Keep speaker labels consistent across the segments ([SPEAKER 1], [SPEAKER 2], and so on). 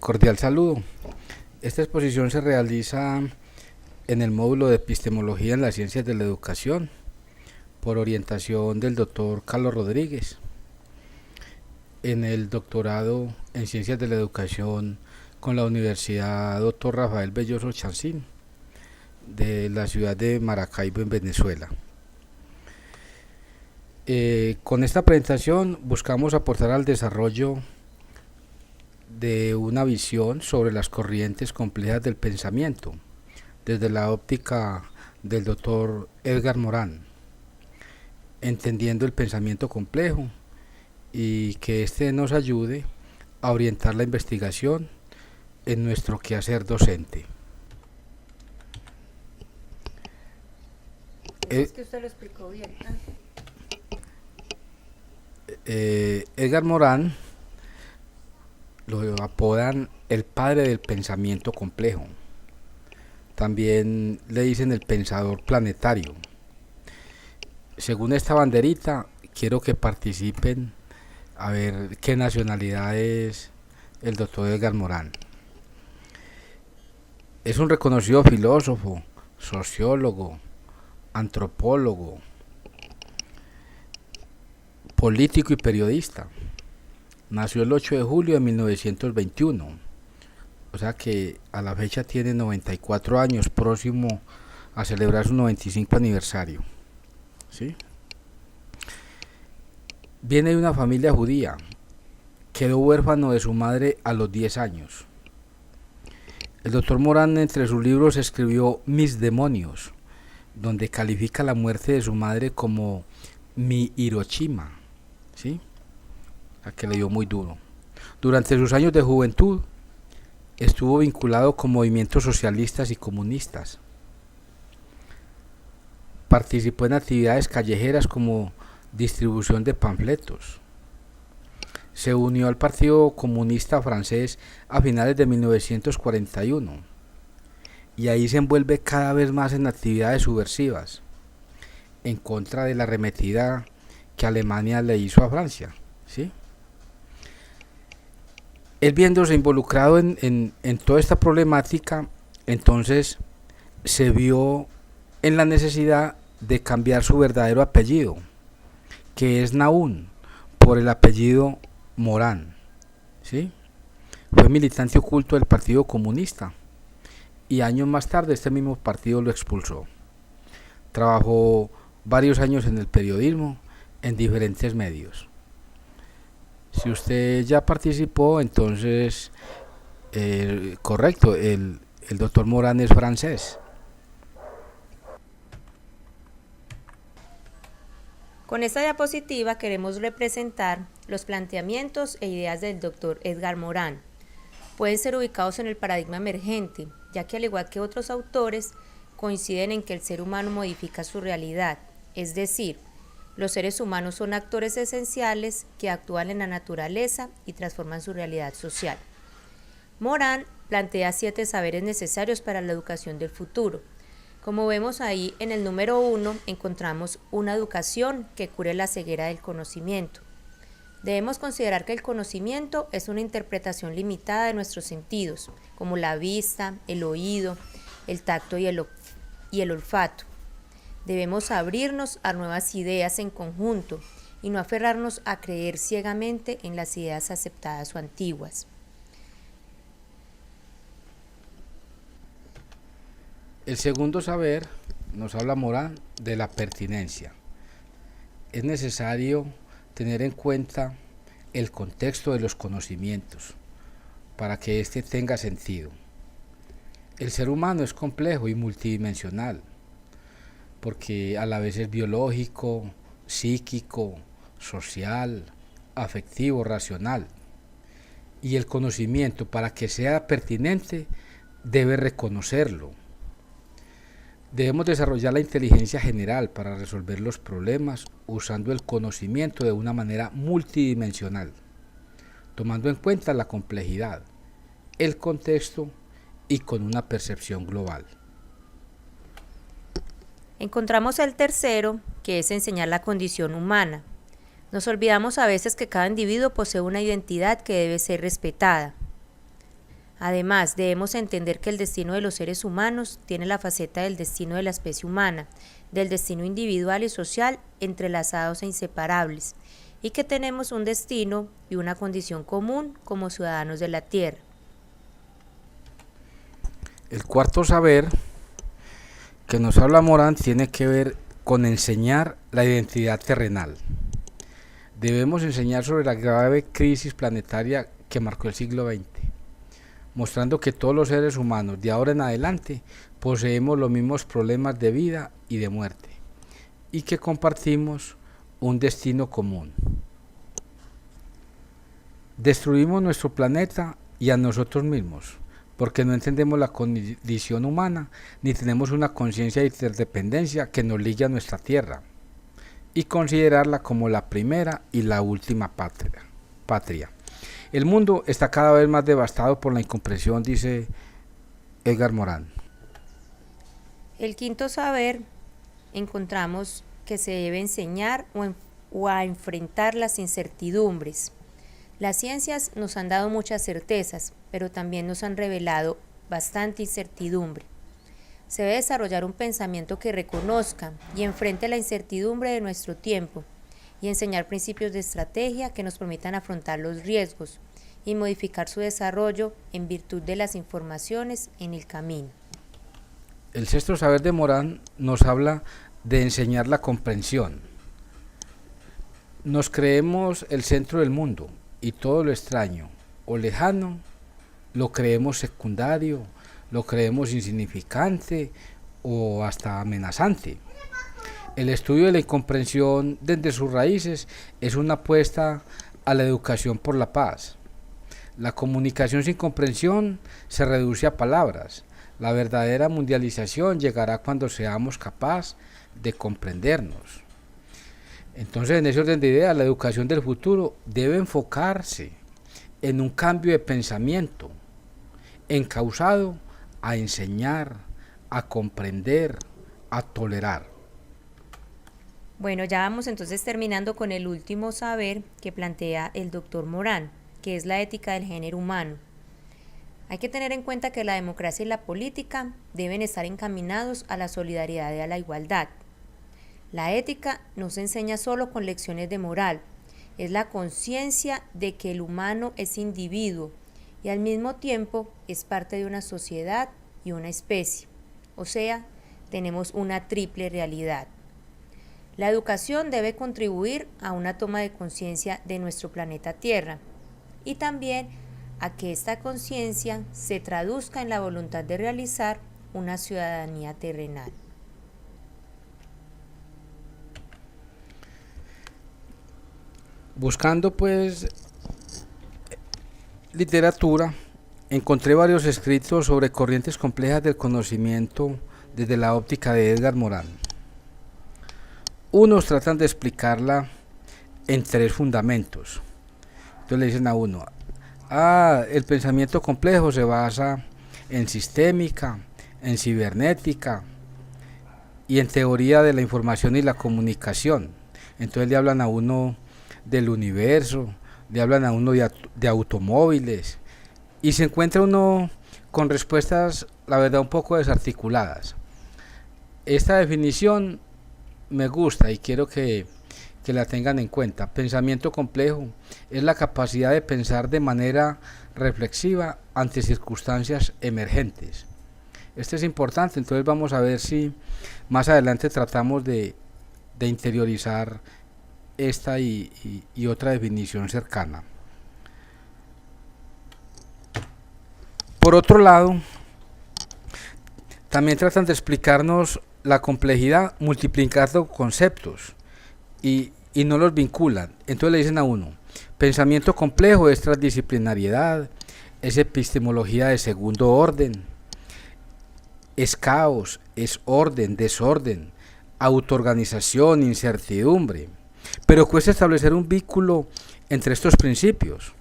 [SPEAKER 1] Cordial saludo. Esta exposición se realiza en el módulo de Epistemología en las Ciencias de la Educación por orientación del doctor Carlos Rodríguez, en el doctorado en Ciencias de la Educación con la Universidad Dr. Rafael Belloso Chancín de la ciudad de Maracaibo, en Venezuela. Con esta presentación buscamos aportar al desarrollo de una visión sobre las corrientes complejas del pensamiento desde la óptica del doctor Edgar Morin, entendiendo el pensamiento complejo y que éste nos ayude a orientar la investigación en nuestro quehacer docente.
[SPEAKER 2] Es que usted lo explicó bien.
[SPEAKER 1] Edgar Morin lo apodan el padre del pensamiento complejo. También le dicen el pensador planetario. Según esta banderita, quiero que participen a ver qué nacionalidad es el doctor Edgar Morin. Es un reconocido filósofo, sociólogo, antropólogo, político y periodista. Nació el 8 de julio de 1921, o sea que a la fecha tiene 94 años, próximo a celebrar su 95 aniversario. ¿Sí? Viene de una familia judía, quedó huérfano de su madre a los 10 años. El doctor Morin entre sus libros escribió Mis demonios, donde califica la muerte de su madre como mi Hiroshima, ¿sí? A que le dio muy duro. Durante sus años de juventud estuvo vinculado con movimientos socialistas y comunistas. Participó en actividades callejeras como distribución de panfletos. Se unió al Partido Comunista Francés a finales de 1941 y ahí se envuelve cada vez más en actividades subversivas en contra de la arremetida que Alemania le hizo a Francia, ¿sí? Él, viéndose involucrado en toda esta problemática, entonces se vio en la necesidad de cambiar su verdadero apellido, que es Nahum, por el apellido Morin, ¿sí? Fue militante oculto del Partido Comunista y años más tarde este mismo partido lo expulsó. Trabajó varios años en el periodismo, en diferentes medios. Si usted ya participó, entonces, correcto, el doctor Morin es francés.
[SPEAKER 2] Con esta diapositiva queremos representar los planteamientos e ideas del doctor Edgar Morin. Pueden ser ubicados en el paradigma emergente, ya que al igual que otros autores, coinciden en que el ser humano modifica su realidad, es decir, los seres humanos son actores esenciales que actúan en la naturaleza y transforman su realidad social. Morin plantea 7 saberes necesarios para la educación del futuro. Como vemos ahí en el número 1 encontramos una educación que cure la ceguera del conocimiento. Debemos considerar que el conocimiento es una interpretación limitada de nuestros sentidos, como la vista, el oído, el tacto y el olfato. Debemos abrirnos a nuevas ideas en conjunto y no aferrarnos a creer ciegamente en las ideas aceptadas o antiguas.
[SPEAKER 1] El segundo saber, nos habla Morin, de la pertinencia. Es necesario tener en cuenta el contexto de los conocimientos para que éste tenga sentido. El ser humano es complejo y multidimensional, porque a la vez es biológico, psíquico, social, afectivo, racional. Y el conocimiento, para que sea pertinente, debe reconocerlo. Debemos desarrollar la inteligencia general para resolver los problemas usando el conocimiento de una manera multidimensional, tomando en cuenta la complejidad, el contexto y con una percepción global.
[SPEAKER 2] Encontramos el tercero, que es enseñar la condición humana. Nos olvidamos a veces que cada individuo posee una identidad que debe ser respetada. Además, debemos entender que el destino de los seres humanos tiene la faceta del destino de la especie humana, del destino individual y social entrelazados e inseparables, y que tenemos un destino y una condición común como ciudadanos de la Tierra.
[SPEAKER 1] El cuarto saber que nos habla Morán tiene que ver con enseñar la identidad terrenal. Debemos enseñar sobre la grave crisis planetaria que marcó el siglo XX, mostrando que todos los seres humanos de ahora en adelante poseemos los mismos problemas de vida y de muerte, y que compartimos un destino común. Destruimos nuestro planeta y a nosotros mismos, porque no entendemos la condición humana, ni tenemos una conciencia de interdependencia que nos ligue a nuestra tierra, y considerarla como la primera y la última patria. El mundo está cada vez más devastado por la incomprensión, dice Edgar Morán.
[SPEAKER 2] El quinto saber encontramos que se debe enseñar o a enfrentar las incertidumbres. Las ciencias nos han dado muchas certezas, pero también nos han revelado bastante incertidumbre. Se debe desarrollar un pensamiento que reconozca y enfrente la incertidumbre de nuestro tiempo y enseñar principios de estrategia que nos permitan afrontar los riesgos y modificar su desarrollo en virtud de las informaciones en el camino.
[SPEAKER 1] El sexto saber de Morán nos habla de enseñar la comprensión. Nos creemos el centro del mundo y todo lo extraño o lejano lo creemos secundario, lo creemos insignificante o hasta amenazante. El estudio de la incomprensión desde sus raíces es una apuesta a la educación por la paz. La comunicación sin comprensión se reduce a palabras. La verdadera mundialización llegará cuando seamos capaces de comprendernos. Entonces, en ese orden de ideas, la educación del futuro debe enfocarse en un cambio de pensamiento, encauzado a enseñar, a comprender, a tolerar.
[SPEAKER 2] Bueno, ya vamos entonces terminando con el último saber que plantea el doctor Morán, que es la ética del género humano. Hay que tener en cuenta que la democracia y la política deben estar encaminados a la solidaridad y a la igualdad. La ética no se enseña solo con lecciones de moral, es la conciencia de que el humano es individuo y al mismo tiempo es parte de una sociedad y una especie, o sea, tenemos una triple realidad. La educación debe contribuir a una toma de conciencia de nuestro planeta Tierra y también a que esta conciencia se traduzca en la voluntad de realizar una ciudadanía terrenal.
[SPEAKER 1] Buscando pues literatura, encontré varios escritos sobre corrientes complejas del conocimiento desde la óptica de Edgar Morán. Unos tratan de explicarla en tres fundamentos. Entonces le dicen a uno, el pensamiento complejo se basa en sistémica, en cibernética y en teoría de la información y la comunicación. Entonces le hablan a uno del universo, le hablan a uno de automóviles y se encuentra uno con respuestas, la verdad, un poco desarticuladas. Esta definición me gusta y quiero que la tengan en cuenta. Pensamiento complejo es la capacidad de pensar de manera reflexiva ante circunstancias emergentes. Esto es importante, entonces vamos a ver si más adelante tratamos de interiorizar esta y otra definición cercana. Por otro lado, también tratan de explicarnos la complejidad multiplicando conceptos y no los vinculan. Entonces le dicen a uno, pensamiento complejo es transdisciplinariedad, es epistemología de segundo orden, es caos, es orden, desorden, autoorganización, incertidumbre. Pero cuesta establecer un vínculo entre estos principios.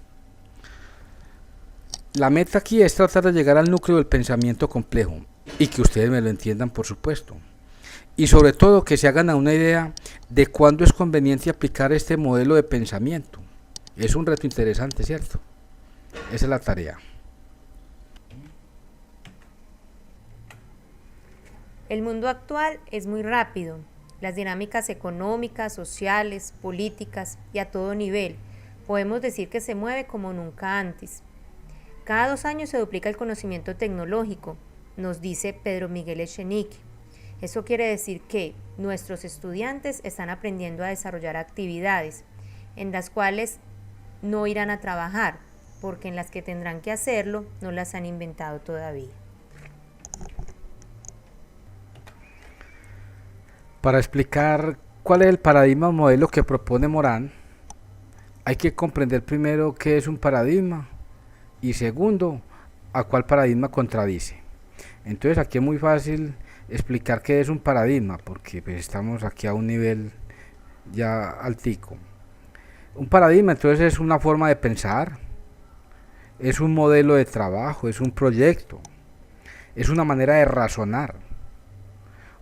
[SPEAKER 1] La meta aquí es tratar de llegar al núcleo del pensamiento complejo y que ustedes me lo entiendan, por supuesto. Y sobre todo que se hagan a una idea de cuándo es conveniente aplicar este modelo de pensamiento. Es un reto interesante, ¿cierto? Esa es la tarea.
[SPEAKER 2] El mundo actual es muy rápido. Las dinámicas económicas, sociales, políticas y a todo nivel, podemos decir que se mueve como nunca antes. Cada 2 años se duplica el conocimiento tecnológico, nos dice Pedro Miguel Echenique. Eso quiere decir que nuestros estudiantes están aprendiendo a desarrollar actividades en las cuales no irán a trabajar, porque en las que tendrán que hacerlo no las han inventado todavía.
[SPEAKER 1] Para explicar cuál es el paradigma o modelo que propone Morán, hay que comprender primero qué es un paradigma y segundo, a cuál paradigma contradice. Entonces aquí es muy fácil explicar qué es un paradigma, porque pues estamos aquí a un nivel ya altico. Un paradigma entonces es una forma de pensar, es un modelo de trabajo, es un proyecto, es una manera de razonar,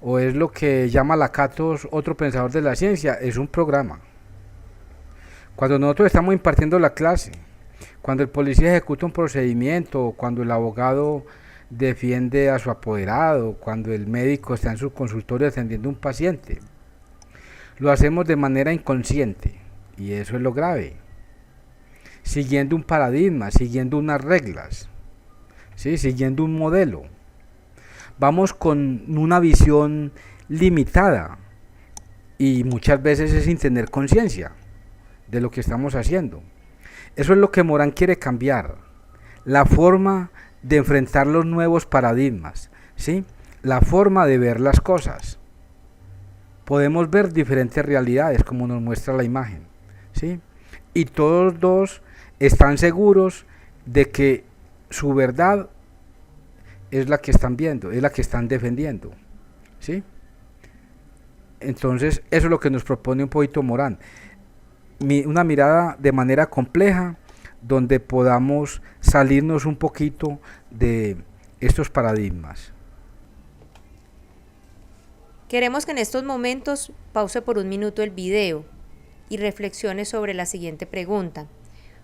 [SPEAKER 1] o es lo que llama Lakatos, otro pensador de la ciencia, es un programa. Cuando nosotros estamos impartiendo la clase, cuando el policía ejecuta un procedimiento, cuando el abogado defiende a su apoderado, cuando el médico está en su consultorio atendiendo a un paciente, lo hacemos de manera inconsciente, y eso es lo grave, siguiendo un paradigma, siguiendo unas reglas, ¿sí? Siguiendo un modelo. Vamos con una visión limitada y muchas veces es sin tener conciencia de lo que estamos haciendo. Eso es lo que Morán quiere cambiar, la forma de enfrentar los nuevos paradigmas, ¿sí? La forma de ver las cosas. Podemos ver diferentes realidades como nos muestra la imagen, ¿sí? Y todos dos están seguros de que su verdad es la que están viendo, es la que están defendiendo, ¿sí? Entonces eso es lo que nos propone un poquito Morán, una mirada de manera compleja donde podamos salirnos un poquito de estos paradigmas.
[SPEAKER 2] Queremos que en estos momentos pause por un minuto el video y reflexione sobre la siguiente pregunta: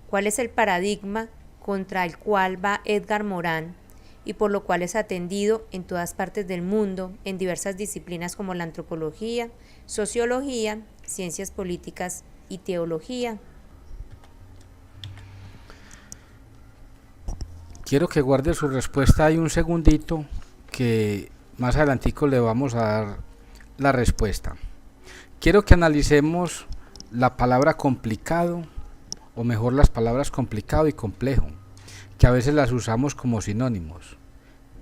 [SPEAKER 2] ¿cuál es el paradigma contra el cual va Edgar Morán y por lo cual es atendido en todas partes del mundo, en diversas disciplinas como la antropología, sociología, ciencias políticas y teología?
[SPEAKER 1] Quiero que guarde su respuesta ahí un segundito, que más adelantico le vamos a dar la respuesta. Quiero que analicemos la palabra complicado, o mejor las palabras complicado y complejo, que a veces las usamos como sinónimos,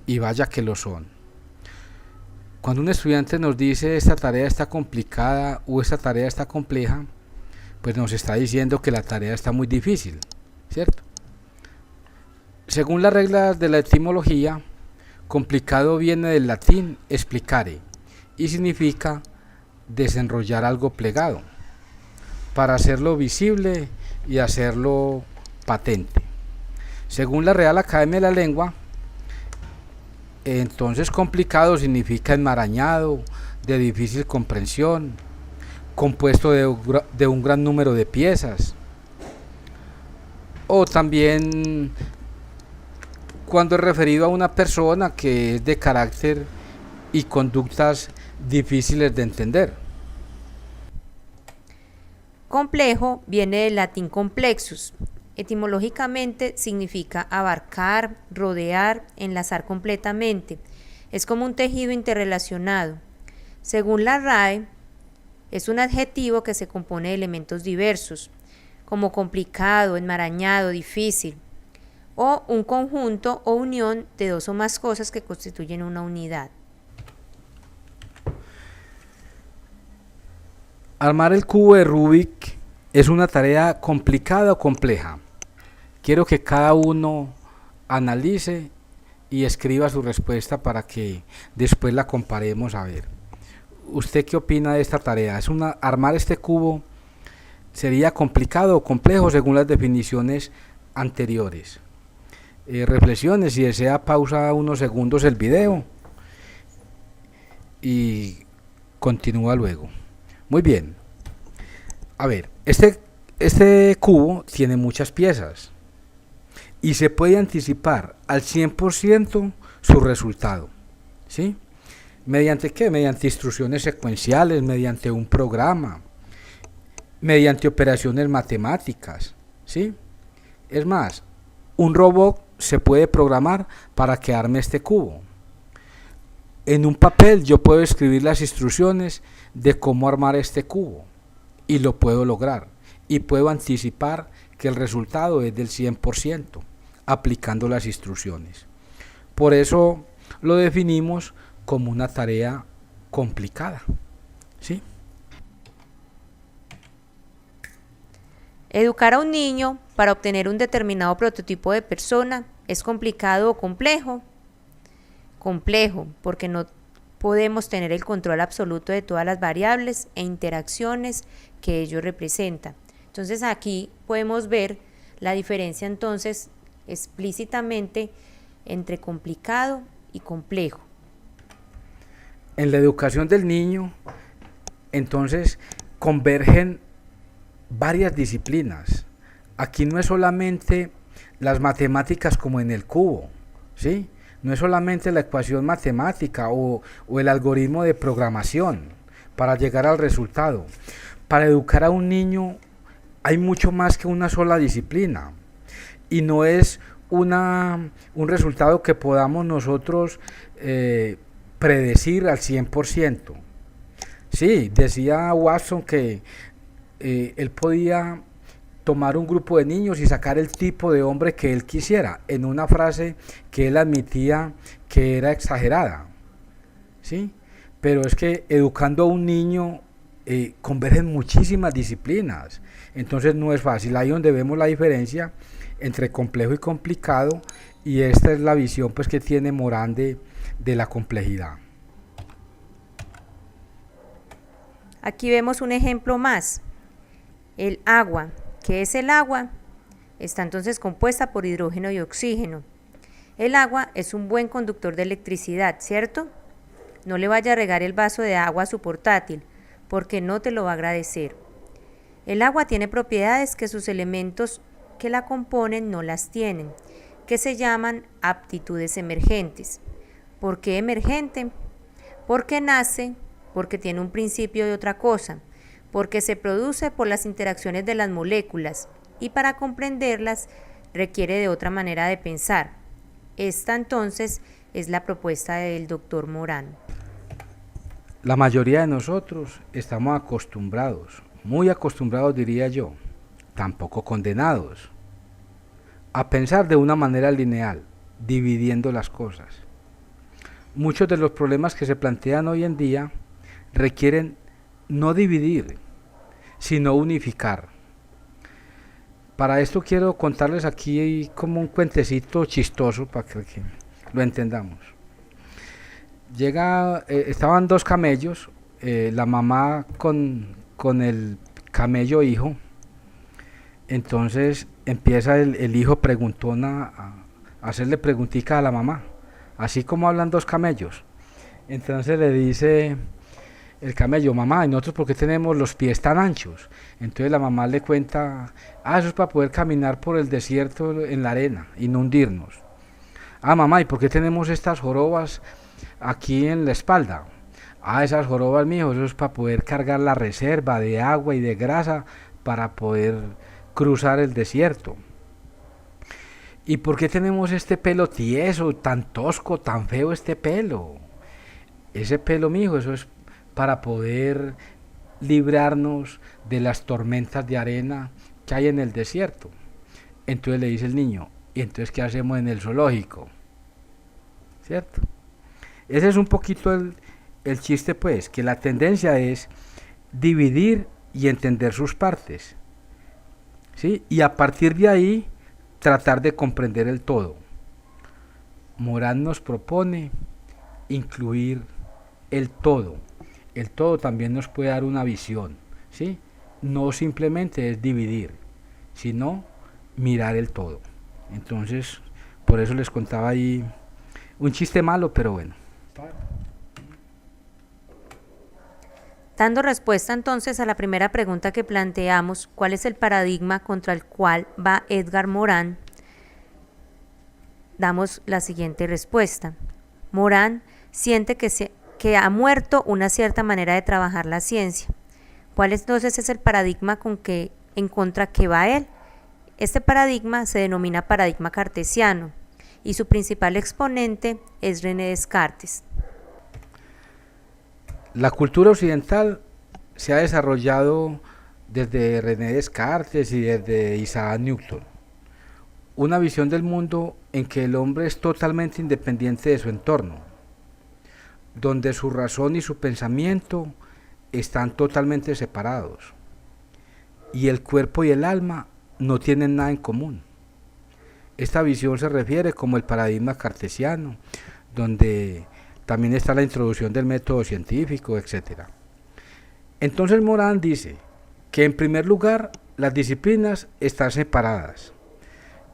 [SPEAKER 1] y vaya que lo son. Cuando un estudiante nos dice esta tarea está complicada o esta tarea está compleja, pues nos está diciendo que la tarea está muy difícil, ¿cierto? Según las reglas de la etimología, complicado viene del latín explicare y significa desenrollar algo plegado, para hacerlo visible y hacerlo patente. Según la Real Academia de la Lengua, entonces complicado significa enmarañado, de difícil comprensión, compuesto de un gran número de piezas, o también cuando es referido a una persona que es de carácter y conductas difíciles de entender.
[SPEAKER 2] Complejo viene del latín complexus. Etimológicamente significa abarcar, rodear, enlazar completamente. Es como un tejido interrelacionado. Según la RAE, es un adjetivo que se compone de elementos diversos, como complicado, enmarañado, difícil, o un conjunto o unión de dos o más cosas que constituyen una unidad.
[SPEAKER 1] Armar el cubo de Rubik es una tarea complicada o compleja. Quiero que cada uno analice y escriba su respuesta para que después la comparemos a ver. ¿Usted qué opina de esta tarea? Armar este cubo sería complicado o complejo según las definiciones anteriores. Reflexiones, si desea pausa unos segundos el video y continúa luego. Muy bien. A ver, este cubo tiene muchas piezas y se puede anticipar al 100% su resultado, ¿sí? ¿Mediante qué? Mediante instrucciones secuenciales, mediante un programa, mediante operaciones matemáticas, ¿sí? Es más, un robot se puede programar para que arme este cubo. En un papel yo puedo escribir las instrucciones de cómo armar este cubo y lo puedo lograr. Y puedo anticipar que el resultado es del 100% aplicando las instrucciones. Por eso lo definimos como una tarea complicada, ¿sí?
[SPEAKER 2] Educar a un niño para obtener un determinado prototipo de persona es complicado o complejo. Complejo, porque no podemos tener el control absoluto de todas las variables e interacciones que ello representa. Entonces aquí podemos ver la diferencia entonces explícitamente entre complicado y complejo.
[SPEAKER 1] En la educación del niño, entonces, convergen varias disciplinas. Aquí no es solamente las matemáticas como en el cubo, ¿sí? No es solamente la ecuación matemática o el algoritmo de programación para llegar al resultado. Para educar a un niño hay mucho más que una sola disciplina y no es un resultado que podamos nosotros predecir al 100%. Sí, decía Watson que él podía tomar un grupo de niños y sacar el tipo de hombre que él quisiera, en una frase que él admitía que era exagerada, ¿sí? Pero es que educando a un niño convergen muchísimas disciplinas, entonces no es fácil. Ahí donde vemos la diferencia entre complejo y complicado, y esta es la visión pues que tiene Morán de la complejidad.
[SPEAKER 2] Aquí vemos un ejemplo más. El agua. ¿Qué es el agua? Está entonces compuesta por hidrógeno y oxígeno. El agua es un buen conductor de electricidad, ¿cierto? No le vaya a regar el vaso de agua a su portátil, porque no te lo va a agradecer. El agua tiene propiedades que sus elementos que la componen no las tienen, que se llaman aptitudes emergentes. ¿Por qué emergente? Porque nace, porque tiene un principio de otra cosa, porque se produce por las interacciones de las moléculas y para comprenderlas requiere de otra manera de pensar. Esta entonces es la propuesta del doctor Morán.
[SPEAKER 1] La mayoría de nosotros estamos acostumbrados, muy acostumbrados diría yo, tampoco condenados, a pensar de una manera lineal, dividiendo las cosas. Muchos de los problemas que se plantean hoy en día requieren no dividir, sino unificar. Para esto quiero contarles aquí como un cuentecito chistoso para que lo entendamos. Estaban dos camellos, la mamá con el camello hijo. Entonces empieza el hijo preguntón a hacerle preguntica a la mamá, así como hablan dos camellos. Entonces le dice el camello: mamá, ¿y nosotros por qué tenemos los pies tan anchos? Entonces la mamá le cuenta: eso es para poder caminar por el desierto en la arena y no hundirnos. Mamá, ¿y por qué tenemos estas jorobas aquí en la espalda? Esas jorobas, mijo, eso es para poder cargar la reserva de agua y de grasa para poder cruzar el desierto. ¿Y por qué tenemos este pelo tieso, tan tosco, tan feo este pelo? Ese pelo, mijo, eso es para poder librarnos de las tormentas de arena que hay en el desierto. Entonces le dice el niño: ¿y entonces qué hacemos en el zoológico? ¿Cierto? Ese es un poquito el chiste, pues, que la tendencia es dividir y entender sus partes, ¿sí? Y a partir de ahí tratar de comprender el todo. Morán nos propone incluir el todo. El todo también nos puede dar una visión, ¿sí? No simplemente es dividir, sino mirar el todo. Entonces, por eso les contaba ahí un chiste malo, pero bueno.
[SPEAKER 2] Dando respuesta entonces a la primera pregunta que planteamos, ¿cuál es el paradigma contra el cual va Edgar Morán? Damos la siguiente respuesta. Morán siente que que ha muerto una cierta manera de trabajar la ciencia. ¿Cuál entonces es el paradigma en contra que va él? Este paradigma se denomina paradigma cartesiano y su principal exponente es René Descartes.
[SPEAKER 1] La cultura occidental se ha desarrollado desde René Descartes y desde Isaac Newton. Una visión del mundo en que el hombre es totalmente independiente de su entorno, donde su razón y su pensamiento están totalmente separados y el cuerpo y el alma no tienen nada en común. Esta visión se refiere como el paradigma cartesiano, donde también está la introducción del método científico, etc. Entonces Morán dice que en primer lugar las disciplinas están separadas.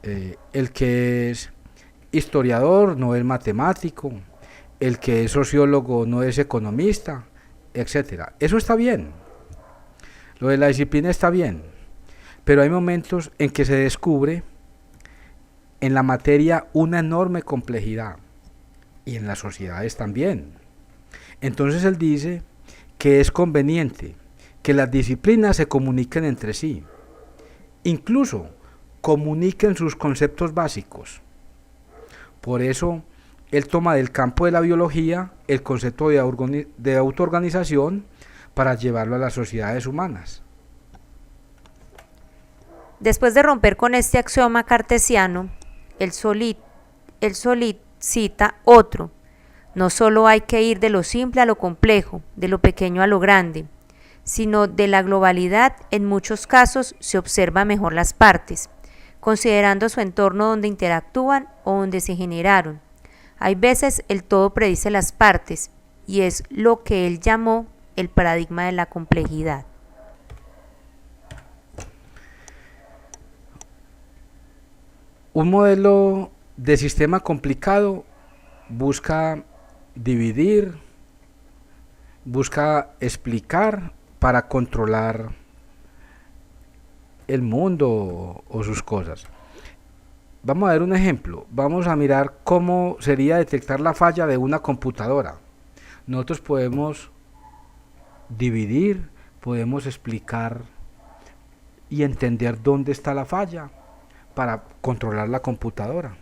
[SPEAKER 1] El que es historiador no es matemático, el que es sociólogo no es economista, etc. Eso está bien, lo de la disciplina está bien, pero hay momentos en que se descubre en la materia una enorme complejidad y en las sociedades también. Entonces él dice que es conveniente que las disciplinas se comuniquen entre sí, incluso comuniquen sus conceptos básicos. Por eso él toma del campo de la biología el concepto de autoorganización para llevarlo a las sociedades humanas.
[SPEAKER 2] Después de romper con este axioma cartesiano, él cita otro: no solo hay que ir de lo simple a lo complejo, de lo pequeño a lo grande, sino de la globalidad. En muchos casos se observa mejor las partes, considerando su entorno donde interactúan o donde se generaron. Hay veces el todo predice las partes, y es lo que él llamó el paradigma de la complejidad.
[SPEAKER 1] Un modelo de sistema complicado busca dividir, busca explicar para controlar el mundo o sus cosas. Vamos a ver un ejemplo. Vamos a mirar cómo sería detectar la falla de una computadora. Nosotros podemos dividir, podemos explicar y entender dónde está la falla para controlar la computadora.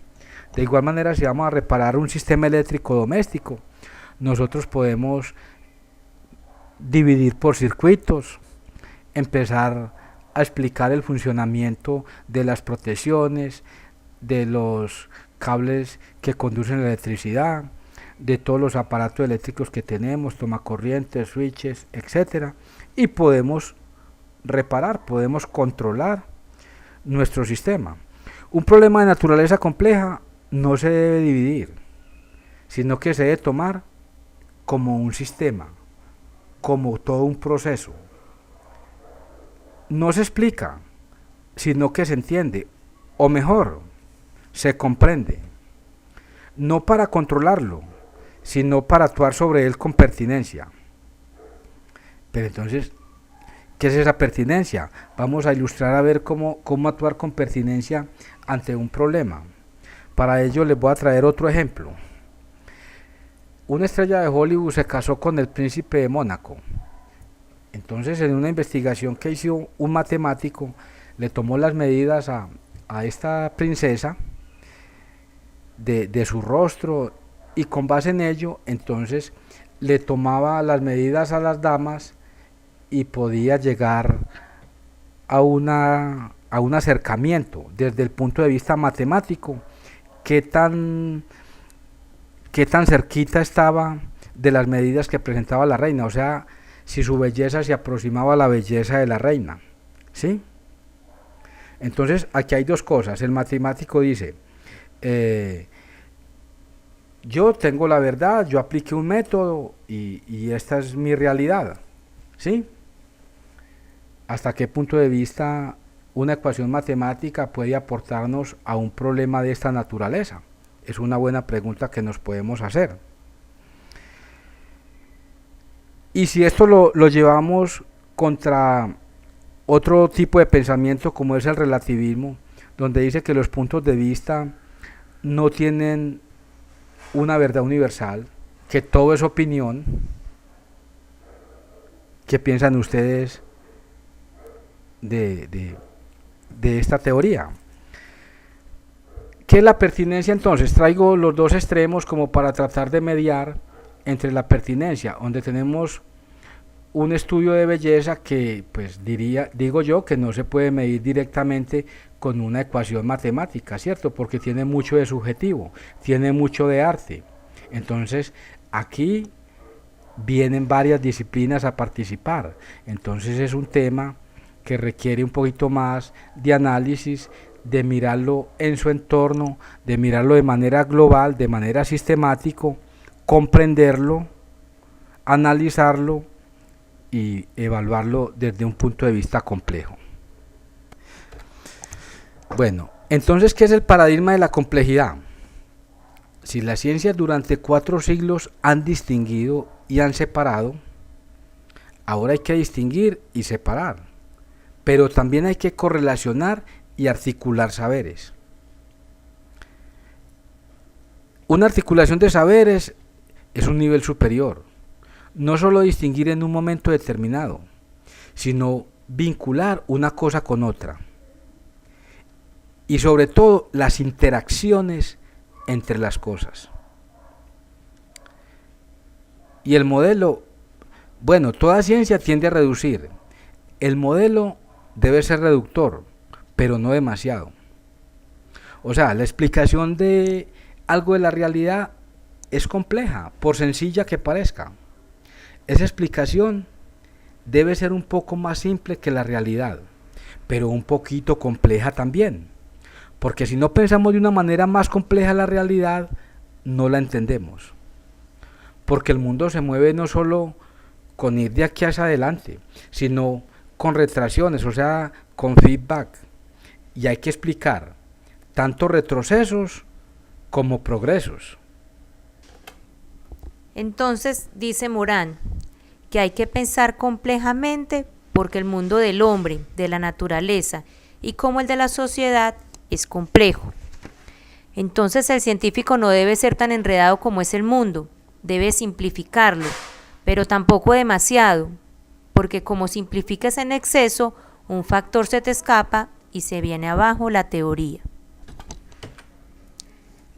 [SPEAKER 1] De igual manera, si vamos a reparar un sistema eléctrico doméstico, nosotros podemos dividir por circuitos, empezar a explicar el funcionamiento de las protecciones, de los cables que conducen la electricidad, de todos los aparatos eléctricos que tenemos, tomacorrientes, switches, etcétera, y podemos reparar, podemos controlar nuestro sistema. Un problema de naturaleza compleja no se debe dividir, sino que se debe tomar como un sistema, como todo un proceso. No se explica, sino que se entiende, o mejor, se comprende, no para controlarlo, sino para actuar sobre él con pertinencia. Pero entonces, ¿qué es esa pertinencia? Vamos a ilustrar a ver cómo actuar con pertinencia ante un problema. Para ello les voy a traer otro ejemplo. Una estrella de Hollywood se casó con el príncipe de Mónaco. Entonces, en una investigación que hizo un matemático, le tomó las medidas a esta princesa de su rostro, y con base en ello, entonces le tomaba las medidas a las damas y podía llegar a un acercamiento desde el punto de vista matemático, qué tan cerquita estaba de las medidas que presentaba la reina, o sea, si su belleza se aproximaba a la belleza de la reina, ¿sí? Entonces, aquí hay dos cosas. El matemático dice, yo tengo la verdad, yo apliqué un método y esta es mi realidad, ¿sí? ¿Hasta qué punto de vista una ecuación matemática puede aportarnos a un problema de esta naturaleza? Es una buena pregunta que nos podemos hacer. Y si esto lo llevamos contra otro tipo de pensamiento como es el relativismo, donde dice que los puntos de vista no tienen una verdad universal, que todo es opinión. ¿Qué piensan ustedes de esta teoría? ¿Qué es la pertinencia entonces? Traigo los dos extremos como para tratar de mediar entre la pertinencia, donde tenemos un estudio de belleza que pues digo yo que no se puede medir directamente con una ecuación matemática, ¿cierto? Porque tiene mucho de subjetivo, tiene mucho de arte. Entonces aquí vienen varias disciplinas a participar. Entonces es un tema que requiere un poquito más de análisis, de mirarlo en su entorno, de mirarlo de manera global, de manera sistemática, comprenderlo, analizarlo y evaluarlo desde un punto de vista complejo. Bueno, entonces, ¿qué es el paradigma de la complejidad? Si las ciencias durante 4 siglos han distinguido y han separado, ahora hay que distinguir y separar, pero también hay que correlacionar y articular saberes. Una articulación de saberes es un nivel superior, no solo distinguir en un momento determinado, sino vincular una cosa con otra, y sobre todo las interacciones entre las cosas. Y el modelo, bueno, toda ciencia tiende a reducir. El modelo debe ser reductor, pero no demasiado. O sea, la explicación de algo de la realidad es compleja, por sencilla que parezca. Esa explicación debe ser un poco más simple que la realidad, pero un poquito compleja también. Porque si no pensamos de una manera más compleja la realidad, no la entendemos. Porque el mundo se mueve no solo con ir de aquí hacia adelante, sino con retracciones, o sea, con feedback. Y hay que explicar tanto retrocesos como progresos.
[SPEAKER 2] Entonces, dice Morán, que hay que pensar complejamente porque el mundo del hombre, de la naturaleza y como el de la sociedad es complejo. Entonces el científico no debe ser tan enredado como es el mundo, debe simplificarlo, pero tampoco demasiado, porque como simplificas en exceso, un factor se te escapa y se viene abajo la teoría.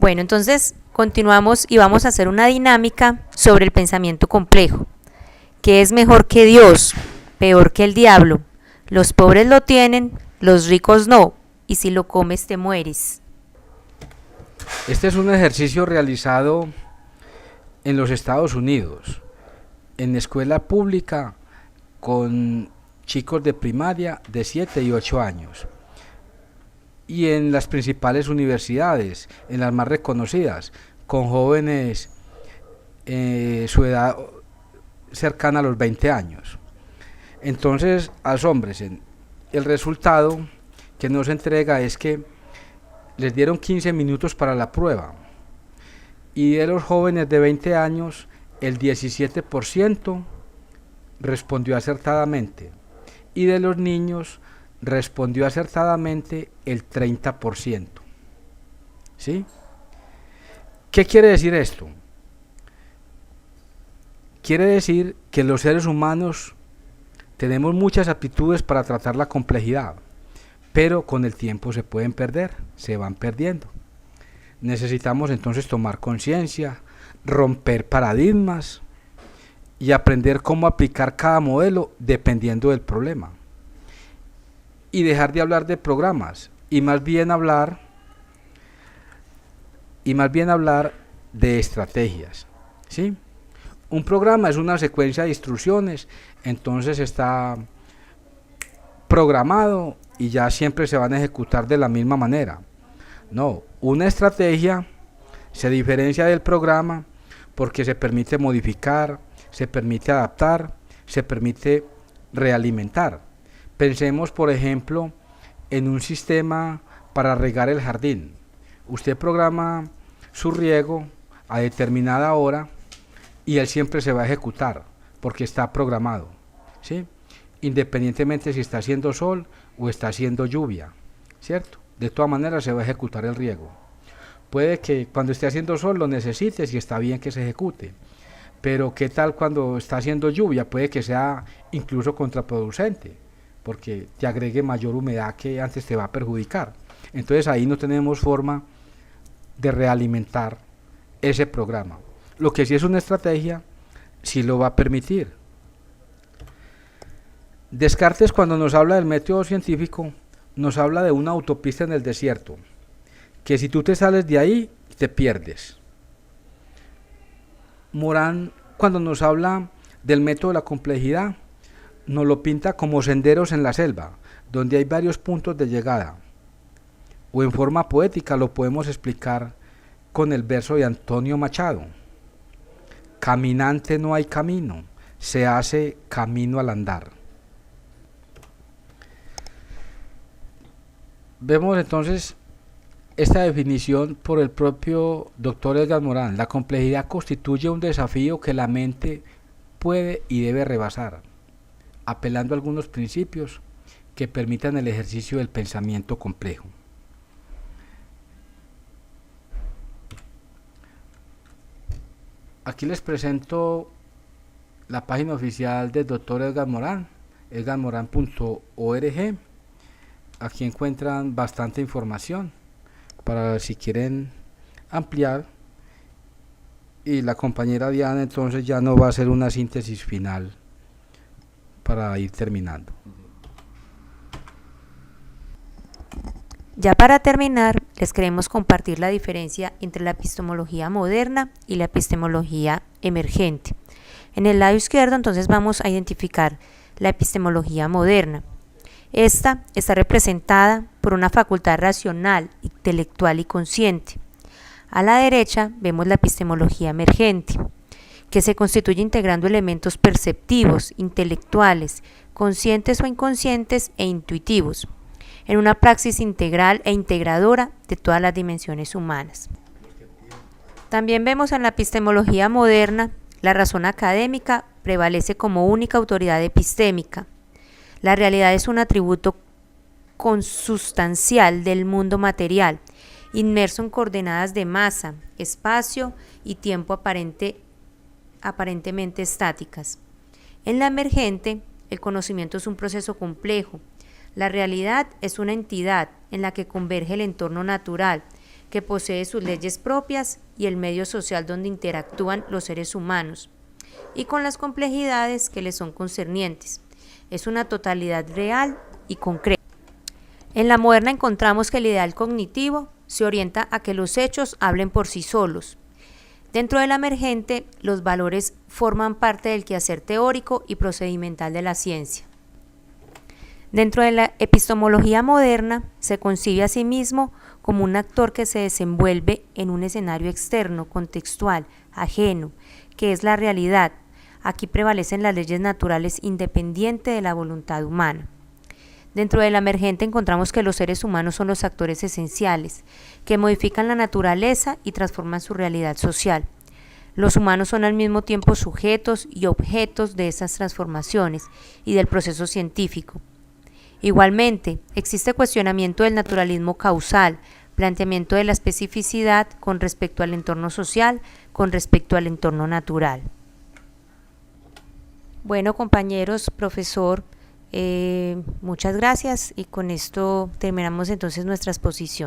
[SPEAKER 2] Bueno, entonces continuamos y vamos a hacer una dinámica sobre el pensamiento complejo. ¿Qué es mejor que Dios? Peor que el diablo. Los pobres lo tienen, los ricos no, y si lo comes te mueres.
[SPEAKER 1] Este es un ejercicio realizado en los Estados Unidos, en escuela pública, con chicos de primaria de 7 y 8 años. Y en las principales universidades, en las más reconocidas, con jóvenes su edad cercana a los 20 años. Entonces, asómbrense, el resultado que nos entrega es que les dieron 15 minutos para la prueba, y de los jóvenes de 20 años, el 17% respondió acertadamente, y de los niños respondió acertadamente el 30%. ¿Sí? ¿Qué quiere decir esto? Quiere decir que los seres humanos tenemos muchas aptitudes para tratar la complejidad, pero con el tiempo se pueden perder, se van perdiendo. Necesitamos entonces tomar conciencia, romper paradigmas y aprender cómo aplicar cada modelo dependiendo del problema. Y dejar de hablar de programas y más bien hablar de estrategias, ¿sí? Un programa es una secuencia de instrucciones, entonces está programado y ya siempre se van a ejecutar de la misma manera. No, una estrategia se diferencia del programa porque se permite modificar, se permite adaptar, se permite realimentar. Pensemos, por ejemplo, en un sistema para regar el jardín. Usted programa su riego a determinada hora y él siempre se va a ejecutar porque está programado, ¿sí? Independientemente si está haciendo sol o está haciendo lluvia, ¿cierto? De todas maneras se va a ejecutar el riego. Puede que cuando esté haciendo sol lo necesites y está bien que se ejecute, pero ¿qué tal cuando está haciendo lluvia? Puede que sea incluso contraproducente, porque te agregue mayor humedad que antes te va a perjudicar. Entonces ahí no tenemos forma de realimentar ese programa. Lo que sí es una estrategia, sí lo va a permitir. Descartes, cuando nos habla del método científico, nos habla de una autopista en el desierto, que si tú te sales de ahí, te pierdes. Morán, cuando nos habla del método de la complejidad, nos lo pinta como senderos en la selva, donde hay varios puntos de llegada. O en forma poética lo podemos explicar con el verso de Antonio Machado: caminante no hay camino, se hace camino al andar. Vemos entonces esta definición por el propio doctor Edgar Morin: la complejidad constituye un desafío que la mente puede y debe rebasar, apelando a algunos principios que permitan el ejercicio del pensamiento complejo. Aquí les presento la página oficial del doctor Edgar Morin, edgarmorin.org. Aquí encuentran bastante información para si quieren ampliar, y la compañera Diana entonces ya no va a hacer una síntesis final para ir terminando.
[SPEAKER 2] Ya para terminar, les queremos compartir la diferencia entre la epistemología moderna y la epistemología emergente. En el lado izquierdo entonces vamos a identificar la epistemología moderna. Esta está representada por una facultad racional, intelectual y consciente. A la derecha vemos la epistemología emergente, que se constituye integrando elementos perceptivos, intelectuales, conscientes o inconscientes e intuitivos, en una praxis integral e integradora de todas las dimensiones humanas. También vemos en la epistemología moderna, la razón académica prevalece como única autoridad epistémica. La realidad es un atributo consustancial del mundo material, inmerso en coordenadas de masa, espacio y tiempo aparentemente estáticas. En la emergente, el conocimiento es un proceso complejo. La realidad es una entidad en la que converge el entorno natural, que posee sus leyes propias, y el medio social donde interactúan los seres humanos, y con las complejidades que les son concernientes. Es una totalidad real y concreta. En la moderna encontramos que el ideal cognitivo se orienta a que los hechos hablen por sí solos. Dentro de la emergente, los valores forman parte del quehacer teórico y procedimental de la ciencia. Dentro de la epistemología moderna, se concibe a sí mismo como un actor que se desenvuelve en un escenario externo, contextual, ajeno, que es la realidad. Aquí prevalecen las leyes naturales independientes de la voluntad humana. Dentro de la emergente encontramos que los seres humanos son los actores esenciales, que modifican la naturaleza y transforman su realidad social. Los humanos son al mismo tiempo sujetos y objetos de esas transformaciones y del proceso científico. Igualmente, existe cuestionamiento del naturalismo causal, planteamiento de la especificidad con respecto al entorno social, con respecto al entorno natural. Bueno, compañeros, profesor, muchas gracias, y con esto terminamos entonces nuestra exposición.